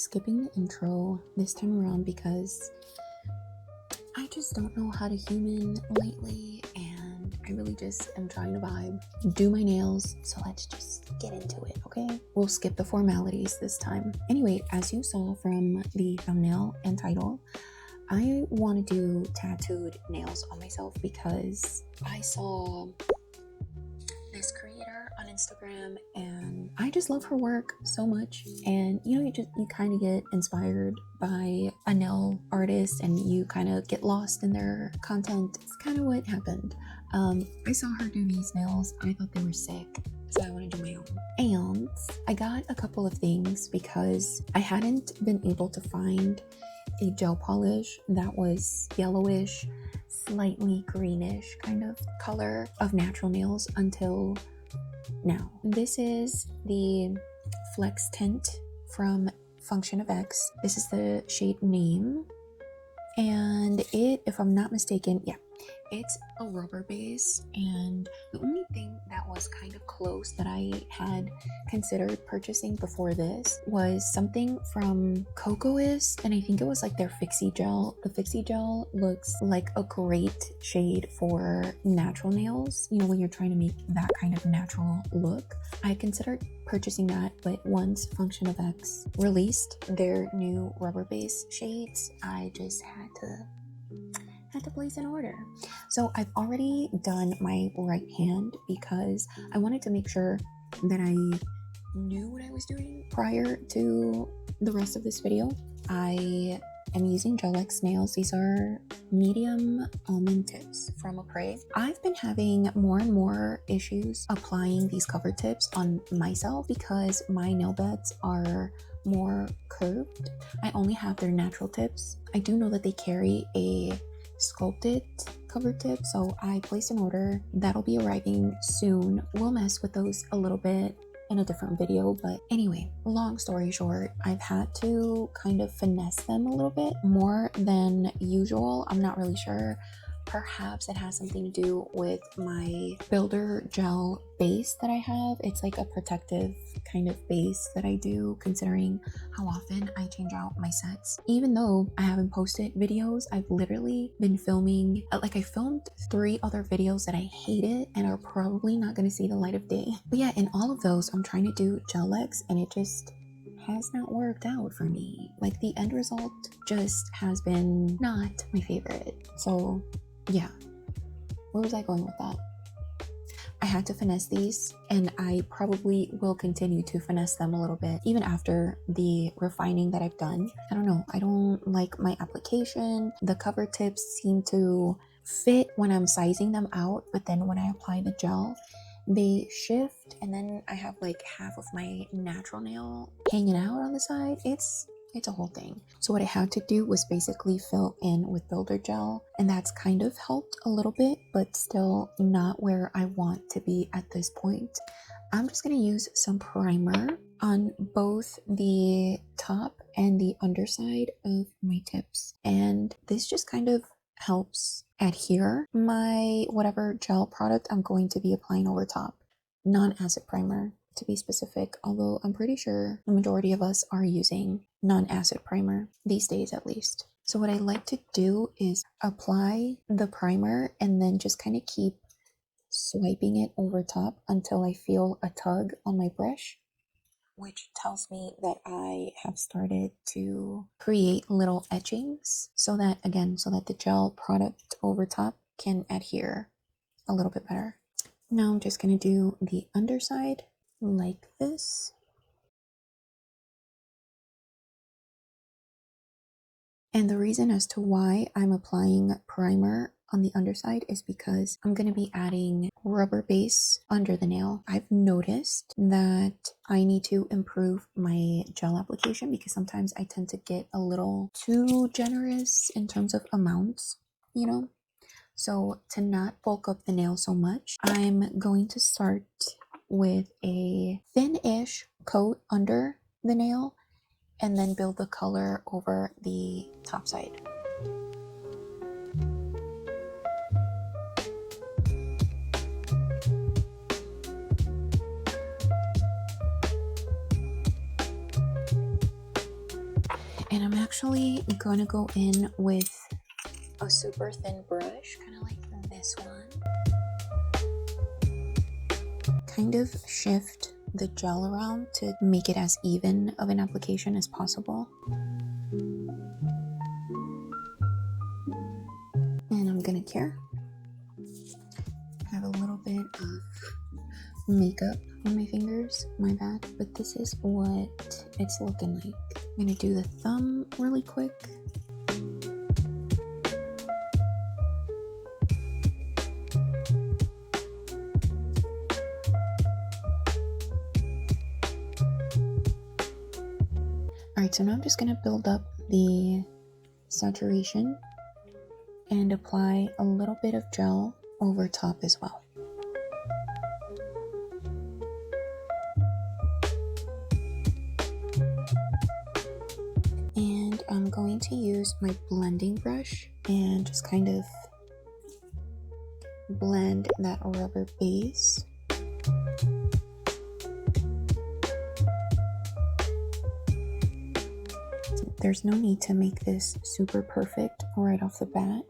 skipping the intro this time around because I just don't know how to human lately, and I really just am trying to vibe, do my nails. So let's just get into it, okay? We'll skip the formalities this time. Anyway, as you saw from the thumbnail and title, I want to do tattooed nails on myself because I saw this creator on Instagram and I just love her work so much. And you know, you kind of get inspired by a nail artist and you kind of get lost in their content. It's kind of what happened. I saw her do these nails. I thought they were sick, so I want to do my own. And I got a couple of things because I hadn't been able to find a gel polish that was yellowish, slightly greenish kind of color of natural nails until now. This is the Flex Tint from Function of X. This is the shade name, and it, if I'm not mistaken, yeah, it's a rubber base. And the only thing that was kind of close that I had considered purchasing before this was something from Cocoist, and I think it was like their Fixie Gel. The Fixie Gel looks like a great shade for natural nails, you know, when you're trying to make that kind of natural look. I considered purchasing that, but once Function of X released their new rubber base shades, I just had to place an order. So I've already done my right hand because I wanted to make sure that I knew what I was doing prior to the rest of this video. I am using Gel X nails. These are medium almond tips from Apres. I've been having more and more issues applying these cover tips on myself because my nail beds are more curved. I only have their natural tips. I do know that they carry a sculpted cover tip, so I placed an order that'll be arriving soon. We'll mess with those a little bit in a different video, but anyway, long story short, I've had to kind of finesse them a little bit more than usual. I'm not really sure. Perhaps it has something to do with my builder gel base that I have. It's like a protective kind of base that I do, considering how often I change out my sets. Even though I haven't posted videos, I've literally been filming, like I filmed 3 other videos that I hated and are probably not going to see the light of day. But yeah, in all of those, I'm trying to do Gel X and it just has not worked out for me. Like the end result just has been not my favorite. So yeah, where was I going with that? I had to finesse these, and I probably will continue to finesse them a little bit even after the refining that I've done. I don't know, I don't like my application. The cover tips seem to fit when I'm sizing them out, but then when I apply the gel, they shift, and then I have like half of my natural nail hanging out on the side. It's a whole thing. So what I had to do was basically fill in with builder gel, and that's kind of helped a little bit, but still not where I want to be at this point. I'm just going to use some primer on both the top and the underside of my tips, and this just kind of helps adhere my whatever gel product I'm going to be applying over top. Non-acid primer, to be specific, although I'm pretty sure the majority of us are using non-acid primer these days, at least. So what I like to do is apply the primer and then just kind of keep swiping it over top until I feel a tug on my brush, which tells me that I have started to create little etchings so that the gel product over top can adhere a little bit better. Now I'm just going to do the underside like this. And the reason as to why I'm applying primer on the underside is because I'm going to be adding rubber base under the nail. I've noticed that I need to improve my gel application because sometimes I tend to get a little too generous in terms of amounts, you know? So to not bulk up the nail so much, I'm going to start with a thin-ish coat under the nail and then build the color over the top side. And I'm actually gonna go in with a super thin brush, kind of like this one. Kind of shift the gel around to make it as even of an application as possible. And I'm gonna have a little bit of makeup on my fingers, my bad, but this is what it's looking like. I'm gonna do the thumb really quick. Alright, so now I'm just gonna build up the saturation and apply a little bit of gel over top as well. And I'm going to use my blending brush and just kind of blend that rubber base. There's no need to make this super perfect right off the bat.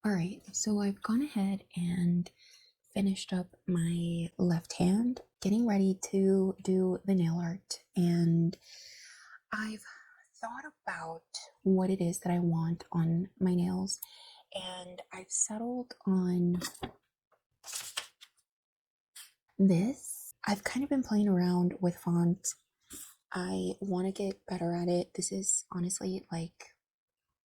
Alright, so I've gone ahead and finished up my left hand, getting ready to do the nail art, and I've thought about what it is that I want on my nails, and I've settled on this. I've kind of been playing around with font. I want to get better at it. This is honestly like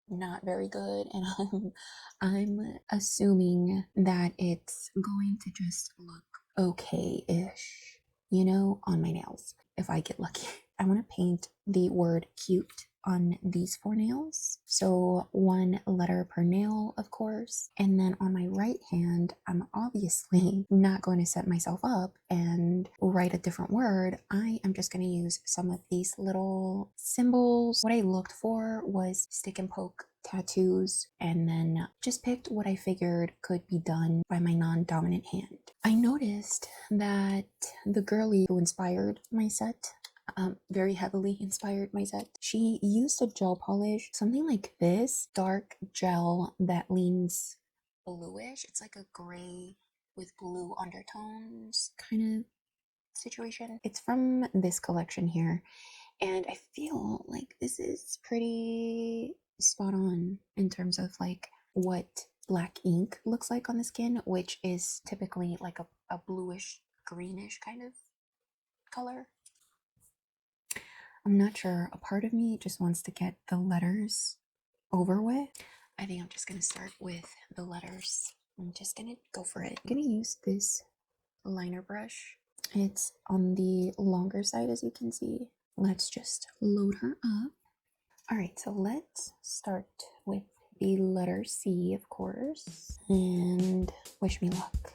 not very good, and I'm assuming that it's going to just look okay-ish, you know, on my nails if I get lucky. I want to paint the word cute on these 4 nails, so 1 letter per nail, of course. And then on my right hand, I'm obviously not going to set myself up and write a different word. I am just going to use some of these little symbols. What I looked for was stick and poke tattoos, and then just picked what I figured could be done by my non-dominant hand. I noticed that the girlie who inspired my set, very heavily inspired my set, she used a gel polish, something like this, dark gel that leans bluish. It's like a gray with blue undertones kind of situation. It's from this collection here, and I feel like this is pretty spot on in terms of like what black ink looks like on the skin, which is typically like a bluish greenish kind of color. I'm not sure. A part of me just wants to get the letters over with. I think I'm just gonna start with the letters. I'm just gonna go for it. I'm gonna use this liner brush. It's on the longer side, as you can see. Let's just load her up. All right, so let's start with the letter C, of course, and wish me luck.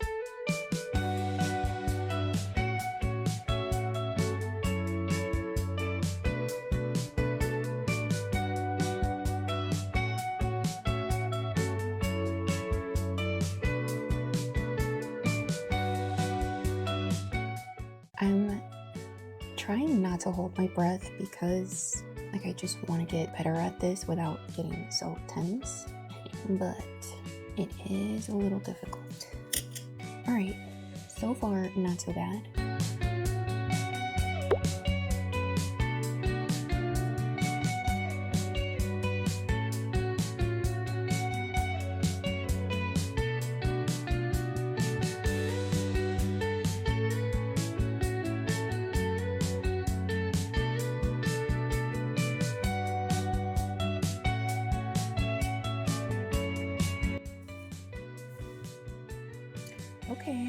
I'm trying not to hold my breath because like I just want to get better at this without getting so tense, but it is a little difficult. All right, so far not so bad. Okay,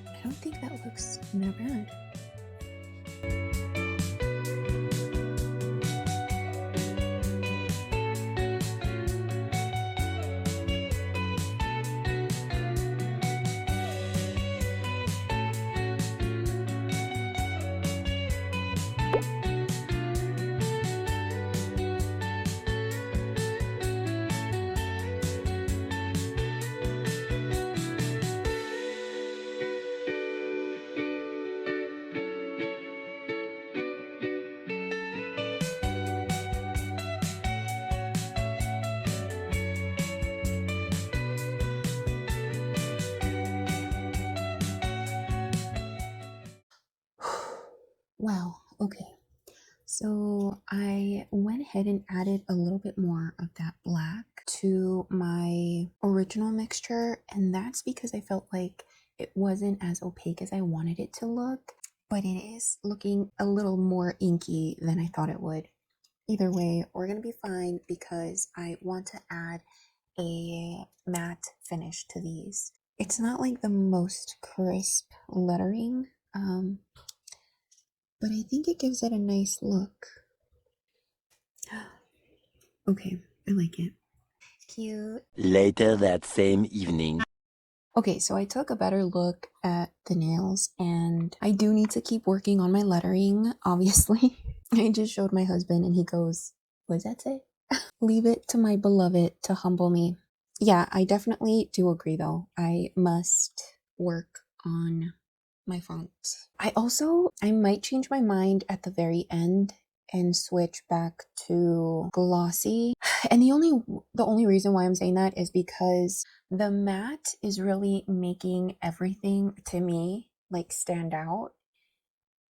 I don't think that looks that bad. Wow, okay. So I went ahead and added a little bit more of that black to my original mixture, and that's because I felt like it wasn't as opaque as I wanted it to look, but it is looking a little more inky than I thought it would. Either way, we're gonna be fine because I want to add a matte finish to these. It's not like the most crisp lettering, but I think it gives it a nice look. Okay, I like it. Cute. Later that same evening. Okay, so I took a better look at the nails, and I do need to keep working on my lettering, obviously. I just showed my husband, and he goes, "What does that say?" Leave it to my beloved to humble me. Yeah, I definitely do agree, though. I must work on my font. I might change my mind at the very end and switch back to glossy. And the only reason why I'm saying that is because the matte is really making everything to me like stand out,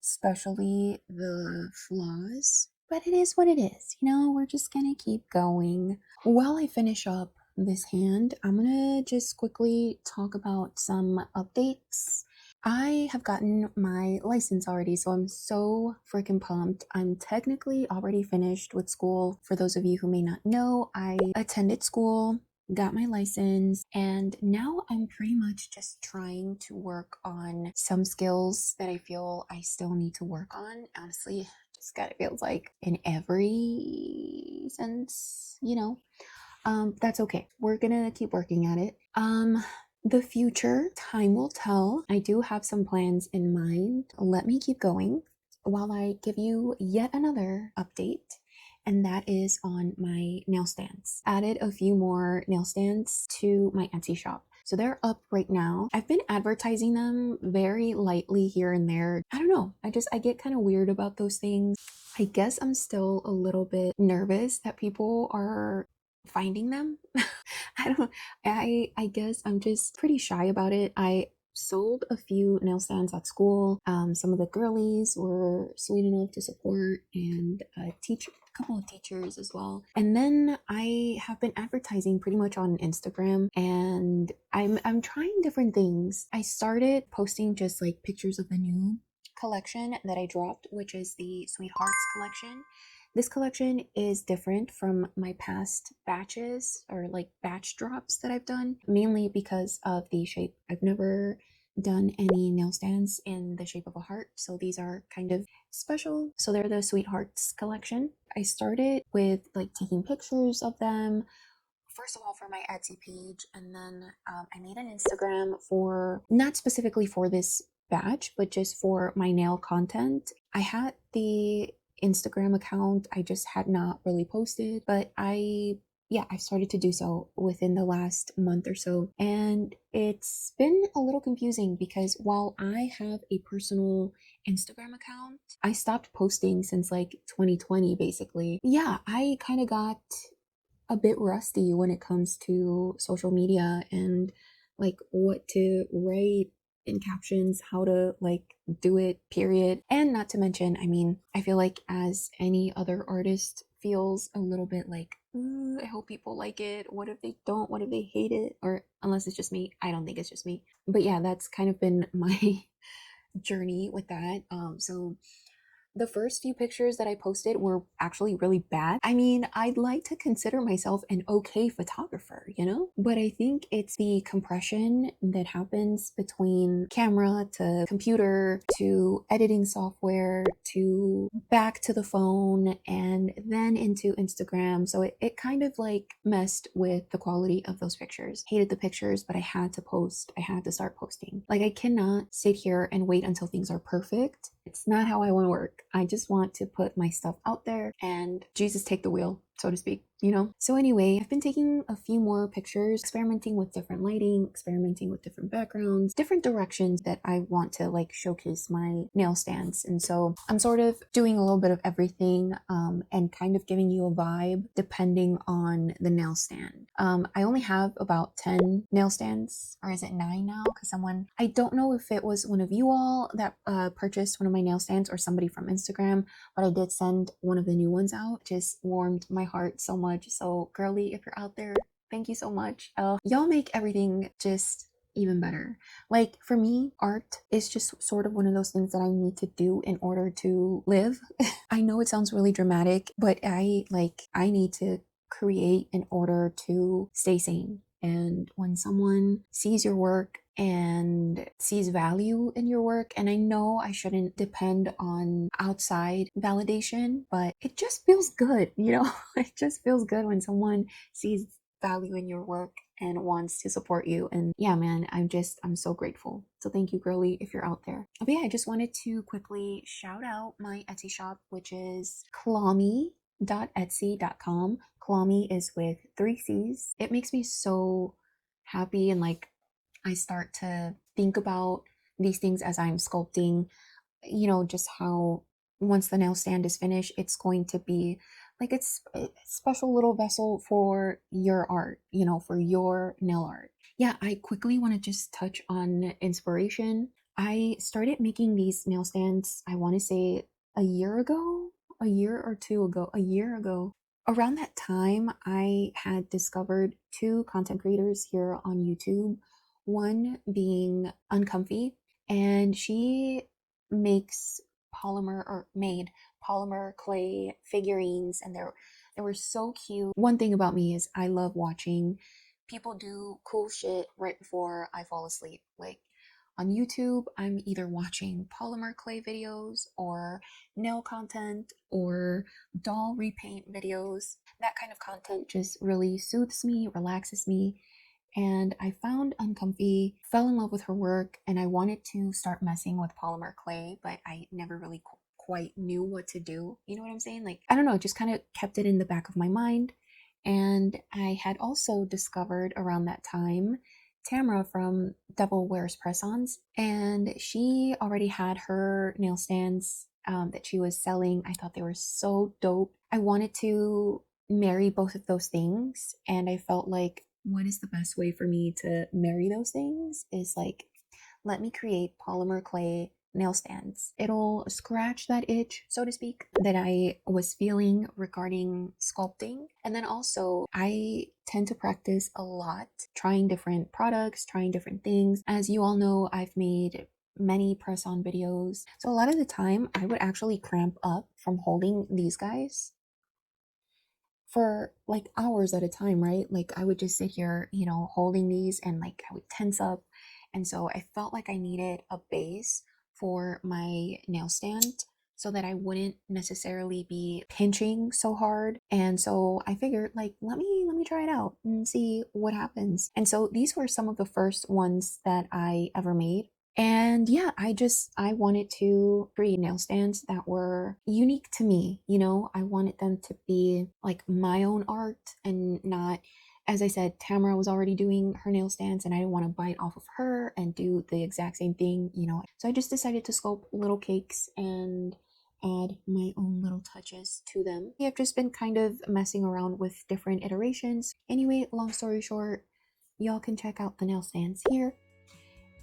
especially the flaws. But it is what it is, we're just gonna keep going. While I finish up this hand, I'm gonna just quickly talk about some updates. I have gotten my license already, so I'm so freaking pumped. I'm technically already finished with school. For those of you who may not know, I attended school, got my license, and now I'm pretty much just trying to work on some skills that I feel I still need to work on. Honestly, just kind of feels like in every sense, that's okay. We're gonna keep working at it. The future, time will tell. I do have some plans in mind. Let me keep going while I give you yet another update, and that is on my nail stands. Added a few more nail stands to my Etsy shop. So they're up right now. I've been advertising them very lightly here and there. I don't know. I get kind of weird about those things. I guess I'm still a little bit nervous that people are finding them. I guess I'm just pretty shy about it. I sold a few nail stands at school. Some of the girlies were sweet enough to support, and a couple of teachers as well. And then I have been advertising pretty much on Instagram, and I'm trying different things. I started posting just like pictures of the new collection that I dropped, which is the Sweethearts collection. This collection is different from my past batches or like batch drops that I've done, mainly because of the shape. I've never done any nail stands in the shape of a heart, so these are kind of special. So they're the Sweethearts collection. I started with like taking pictures of them, first of all for my Etsy page, and then I made an Instagram for, not specifically for this batch, but just for my nail content. I had the Instagram account, I just had not really posted, but I started to do so within the last month or so. And it's been a little confusing because while I have a personal Instagram account, I stopped posting since like 2020 basically. Yeah, I kind of got a bit rusty when it comes to social media and like what to write in captions, how to like do it, period. And not to mention, I mean, I feel like as any other artist feels a little bit like, "Ooh, I hope people like it. What if they don't? What if they hate it?" Or unless it's just me. I don't think it's just me. But yeah, that's kind of been my journey with that. So the first few pictures that I posted were actually really bad. I mean, I'd like to consider myself an okay photographer, you know? But I think it's the compression that happens between camera to computer to editing software to back to the phone and then into Instagram. So it kind of like messed with the quality of those pictures. Hated the pictures, but I had to post. I had to start posting. Like, I cannot sit here and wait until things are perfect. It's not how I want to work. I just want to put my stuff out there and Jesus take the wheel, so to speak, you know? So anyway, I've been taking a few more pictures, experimenting with different lighting, experimenting with different backgrounds, different directions that I want to like showcase my nail stands. And so I'm sort of doing a little bit of everything and kind of giving you a vibe depending on the nail stand. I only have about 10 nail stands, or is it 9 now? Because I don't know if it was one of you all that purchased one of my nail stands or somebody from Instagram, but I did send one of the new ones out. Just warmed my heart so much. So girly, if you're out there, thank you so much. Y'all make everything just even better. Like, for me, art is just sort of one of those things that I need to do in order to live. I know it sounds really dramatic, but I need to create in order to stay sane. And when someone sees your work and sees value in your work, and I know I shouldn't depend on outside validation, but it just feels good, you know? It just feels good when someone sees value in your work and wants to support you. And yeah, man, I'm so grateful. So thank you, girly, if you're out there. But yeah, I just wanted to quickly shout out my Etsy shop, which is klami.etsy.com. Klami is with 3 C's. It makes me so happy, and like I start to think about these things as I'm sculpting, you know, just how once the nail stand is finished, it's going to be like it's a special little vessel for your art, you know, for your nail art. Yeah, I quickly want to just touch on inspiration. I started making these nail stands, I want to say a year ago, a year or two ago, a year ago. Around that time, I had discovered 2 content creators here on YouTube, one being Uncomfy, and she makes made polymer clay figurines, and they were so cute. One thing about me is I love watching people do cool shit right before I fall asleep. Like, on YouTube, I'm either watching polymer clay videos or nail content or doll repaint videos. That kind of content just really soothes me, relaxes me. And I found Uncomfy, fell in love with her work, and I wanted to start messing with polymer clay, but I never really quite knew what to do. You know what I'm saying? Like, I don't know, just kind of kept it in the back of my mind. And I had also discovered around that time Tamara from Devil Wears Press-Ons, and she already had her nail stands that she was selling. I thought they were so dope. I wanted to marry both of those things, and I felt like, what is the best way for me to marry those things is like, let me create polymer clay nail stands. It'll scratch that itch, so to speak, that I was feeling regarding sculpting. And then also, I tend to practice a lot, trying different products, trying different things. As you all know, I've made many press on videos. So a lot of the time I would actually cramp up from holding these guys for like hours at a time, right? Like I would just sit here, you know, holding these and like I would tense up. And so I felt like I needed a base for my nail stand so that I wouldn't necessarily be pinching so hard. And so I figured like let me try it out and see what happens. And so these were some of the first ones that I ever made. And yeah, I wanted to create nail stands that were unique to me, you know. I wanted them to be like my own art and not, as I said, Tamara was already doing her nail stands and I didn't want to bite off of her and do the exact same thing, you know. So I just decided to sculpt little cakes and add my own little touches to them. I've just been kind of messing around with different iterations. Anyway, long story short, y'all can check out the nail stands here.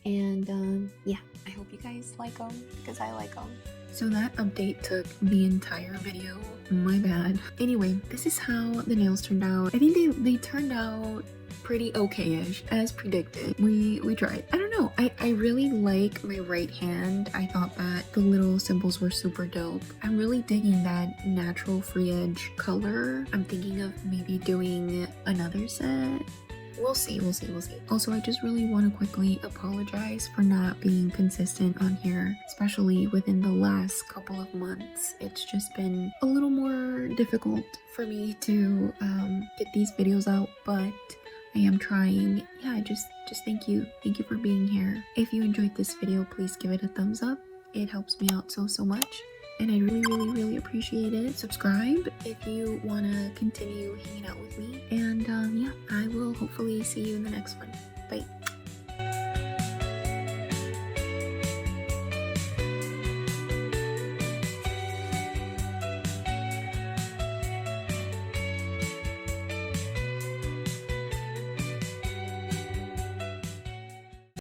And yeah, I hope you guys like them because I like them. So that update took the entire video. My bad. Anyway, this is how the nails turned out. I think they turned out pretty okay-ish as predicted. We tried. I don't know. I really like my right hand. I thought that the little symbols were super dope. I'm really digging that natural free edge color. I'm thinking of maybe doing another set. We'll see. Also, I just really want to quickly apologize for not being consistent on here, especially within the last couple of months. It's just been a little more difficult for me to get these videos out, but I am trying. Yeah, just thank you. Thank you for being here. If you enjoyed this video, please give it a thumbs up. It helps me out so much. And I really appreciate it. Subscribe if you want to continue hanging out with me. And yeah, I will hopefully see you in the next one.